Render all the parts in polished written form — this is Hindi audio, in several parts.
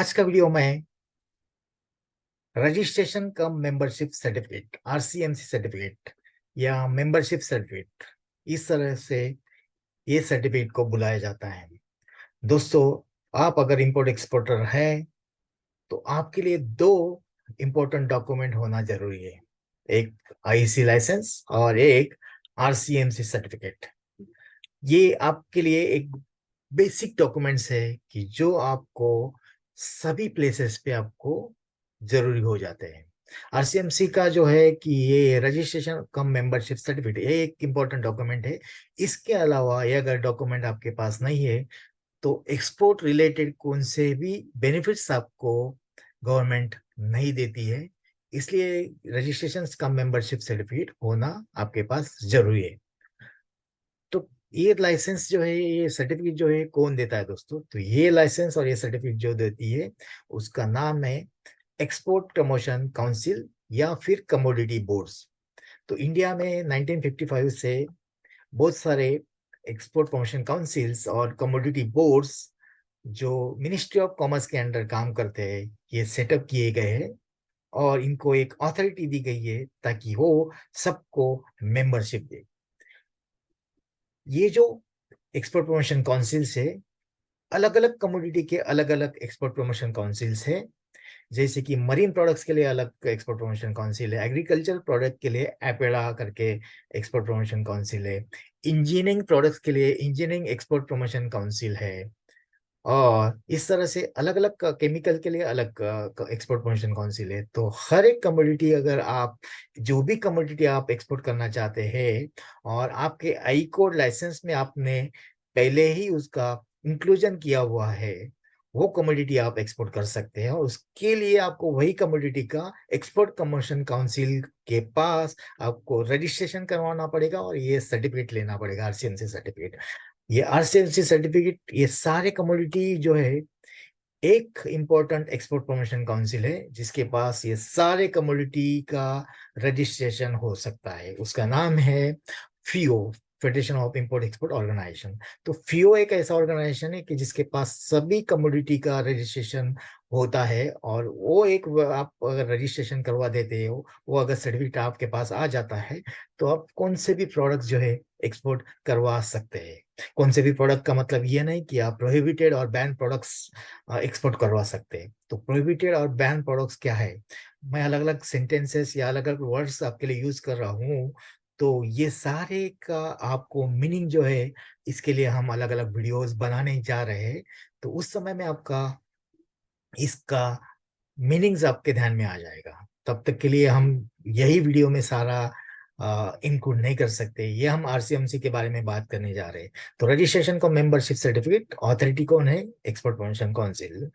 आज का वीडियो में रजिस्ट्रेशन कम मेंबरशिप सर्टिफिकेट आरसीएमसी सर्टिफिकेट या मेंबरशिप सर्टिफिकेट, इस तरह से ये सर्टिफिकेट को बुलाया जाता है। दोस्तों, आप अगर इंपोर्ट एक्सपोर्टर हैं तो आपके लिए दो इंपॉर्टेंट डॉक्यूमेंट होना जरूरी है। एक आईसी लाइसेंस और एक आरसीएमसी सर्टिफिकेट। ये आपके लिए एक बेसिक डॉक्यूमेंट्स है कि जो आपको सभी प्लेसेस पे आपको जरूरी हो जाते हैं। आरसीएमसी का जो है कि ये रजिस्ट्रेशन कम मेंबरशिप सर्टिफिकेट, ये एक इम्पोर्टेंट डॉक्यूमेंट है। इसके अलावा ये अगर डॉक्यूमेंट आपके पास नहीं है तो एक्सपोर्ट रिलेटेड कौन से भी बेनिफिट्स आपको गवर्नमेंट नहीं देती है। इसलिए रजिस्ट्रेशन कम मेंबरशिप सर्टिफिकेट होना आपके पास जरूरी है। तो ये लाइसेंस जो है, ये सर्टिफिकेट जो है कौन देता है दोस्तों? तो ये लाइसेंस और ये सर्टिफिकेट जो देती है उसका नाम है एक्सपोर्ट प्रमोशन काउंसिल या फिर कमोडिटी बोर्ड्स। तो इंडिया में 1955 से बहुत सारे एक्सपोर्ट प्रमोशन काउंसिल्स और कमोडिटी बोर्ड्स जो मिनिस्ट्री ऑफ कॉमर्स के अंडर काम करते हैं, ये सेटअप किए गए हैं और इनको एक अथॉरिटी दी गई है ताकि वो सबको मेंबरशिप दे। ये जो एक्सपोर्ट प्रमोशन काउंसिल्स है, अलग अलग कमोडिटी के अलग अलग एक्सपोर्ट प्रमोशन काउंसिल्स है। जैसे कि मरीन प्रोडक्ट्स के लिए अलग एक्सपोर्ट प्रमोशन काउंसिल है, एग्रीकल्चर प्रोडक्ट के लिए एपेडा करके एक्सपोर्ट प्रमोशन काउंसिल है, इंजीनियरिंग प्रोडक्ट्स के लिए इंजीनियरिंग एक्सपोर्ट प्रमोशन काउंसिल है, और इस तरह से अलग अलग केमिकल के लिए अलग एक्सपोर्ट प्रमोशन काउंसिल है। तो हर एक कमोडिटी, अगर आप जो भी कमोडिटी आप एक्सपोर्ट करना चाहते हैं और आपके आई कोड लाइसेंस में आपने पहले ही उसका इंक्लूजन किया हुआ है, वो कमोडिटी आप एक्सपोर्ट कर सकते हैं। और उसके लिए आपको वही कमोडिटी का एक्सपोर्ट प्रमोशन काउंसिल के पास आपको रजिस्ट्रेशन करवाना पड़ेगा और ये सर्टिफिकेट लेना पड़ेगा, आरसीएमसी सर्टिफिकेट। ये आरसीएमसी सर्टिफिकेट, ये सारे कमोडिटी जो है, एक इंपॉर्टेंट एक्सपोर्ट प्रमोशन काउंसिल है जिसके पास ये सारे कमोडिटी का रजिस्ट्रेशन हो सकता है। उसका नाम है FIEO, federation of import export organisation. तो फियो एक ऐसा ऑर्गेनाइजेशन है कि जिसके पास सभी कमोडिटी का रजिस्ट्रेशन होता है, और वो एक आप अगर रजिस्ट्रेशन करवा देते हो, वो अगर सर्टिफिकेट आपके पास आ जाता है तो आप कौन से भी प्रोडक्ट जो है एक्सपोर्ट करवा सकते हैं। कौन से भी प्रोडक्ट का मतलब ये नहीं कि आप प्रोहिबिटेड और बैन प्रोडक्ट्स एक्सपोर्ट करवा सकते हैं। तो प्रोहिबिटेड और बैन प्रोडक्ट्स क्या है, मैं अलग अलग सेंटेंसेस या अलग अलग वर्ड्स आपके लिए यूज कर रहा हूँ। तो ये सारे का आपको मीनिंग जो है, इसके लिए हम अलग अलग वीडियोस बनाने जा रहे हैं। तो उस समय में आपका इसका मीनिंग्स आपके ध्यान में आ जाएगा। तब तक के लिए हम यही वीडियो में सारा इंक्लूड नहीं कर सकते। ये हम आरसीएमसी के बारे में बात करने जा रहे हैं। तो रजिस्ट्रेशन को मेंबरशिप सर्टिफिकेट अथॉरिटी कौन है? Export promotion council.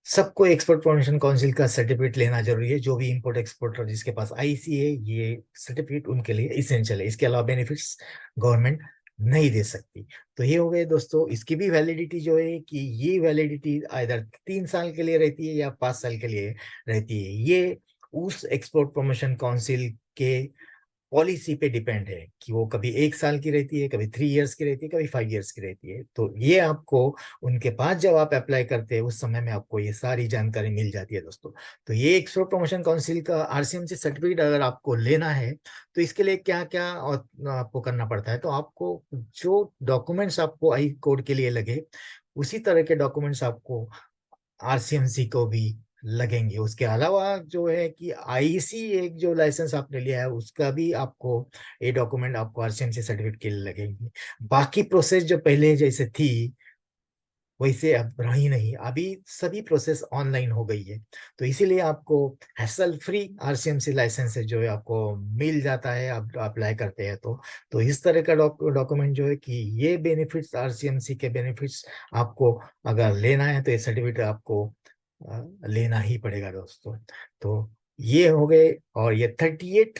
सबको एक्सपोर्ट प्रमोशन काउंसिल का सर्टिफिकेट लेना जरूरी है। जो भी इंपोर्ट एक्सपोर्टर जिसके पास आईसी है, ये सर्टिफिकेट उनके लिए इसेंशियल है। इसके अलावा बेनिफिट्स गवर्नमेंट नहीं दे सकती। तो ये हो गए दोस्तों। इसकी भी वैलिडिटी जो है कि ये वैलिडिटी आइदर 3 साल के लिए रहती है या 5 साल के लिए रहती है। ये उस एक्सपोर्ट प्रमोशन काउंसिल के पॉलिसी पे डिपेंड है कि वो कभी 1 साल की रहती है, कभी 3 इयर्स की रहती है, कभी 5 इयर्स की रहती है। तो ये आपको उनके पास जब आप अप्लाई करते हैं उस समय में आपको ये सारी जानकारी मिल जाती है दोस्तों। तो ये एक्सपोर्ट प्रमोशन काउंसिल का आरसीएमसी सर्टिफिकेट अगर आपको लेना है तो इसके लिए क्या क्या आपको करना पड़ता है। तो आपको जो डॉक्यूमेंट्स आपको आई कोड के लिए लगे, उसी तरह के डॉक्यूमेंट्स आपको आरसीएमसी को भी लगेंगे। उसके अलावा जो है कि आईसी एक जो लाइसेंस आपने लिया है उसका भी आपको ये डॉक्यूमेंट आपको आरसीएमसी सर्टिफिकेट के लिए लगेंगे। बाकी प्रोसेस जो पहले जैसे थी वैसे अब रही नहीं, अभी सभी प्रोसेस ऑनलाइन हो गई है। तो इसीलिए आपको हैसल फ्री आरसीएमसी लाइसेंस जो है आपको मिल जाता है, आप अप्लाई करते हैं तो इस तरह का डॉक्यूमेंट जो है कि ये बेनिफिट्स, आरसीएमसी के बेनिफिट्स आपको अगर लेना है तो ये सर्टिफिकेट आपको लेना ही पड़ेगा दोस्तों। तो ये हो गए, और ये 38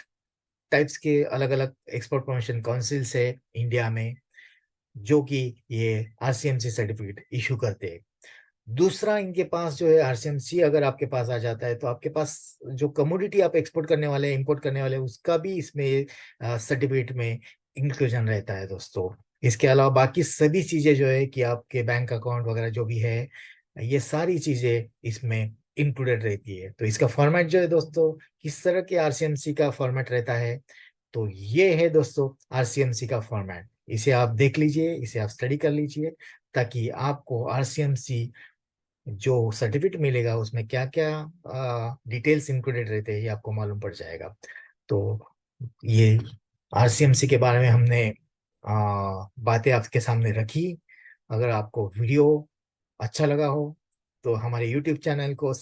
टाइप्स के अलग अलग एक्सपोर्ट प्रमोशन काउंसिल्स है इंडिया में जो कि ये आरसीएमसी सर्टिफिकेट इशू करते हैं। दूसरा, इनके पास जो है आरसीएमसी अगर आपके पास आ जाता है तो आपके पास जो कमोडिटी आप एक्सपोर्ट करने वाले हैं, इंपोर्ट करने वाले हैं, उसका भी इसमें सर्टिफिकेट में इंक्लूजन रहता है दोस्तों। इसके अलावा बाकी सभी चीजें जो है कि आपके बैंक अकाउंट वगैरह जो भी है, ये सारी चीजें इसमें इंक्लूडेड रहती है। तो इसका फॉर्मेट जो है दोस्तों, किस तरह के आरसीएमसी का फॉर्मेट रहता है, तो ये है दोस्तों आरसीएमसी का फॉर्मेट। इसे आप देख लीजिए, इसे आप स्टडी कर लीजिए, ताकि आपको आरसीएमसी जो सर्टिफिकेट मिलेगा उसमें क्या क्या डिटेल्स इंक्लूडेड रहते हैं ये आपको मालूम पड़ जाएगा। तो ये आरसीएमसी के बारे में हमने बातें आपके सामने रखी। अगर आपको वीडियो अच्छा लगा हो तो हमारे यूट्यूब चैनल को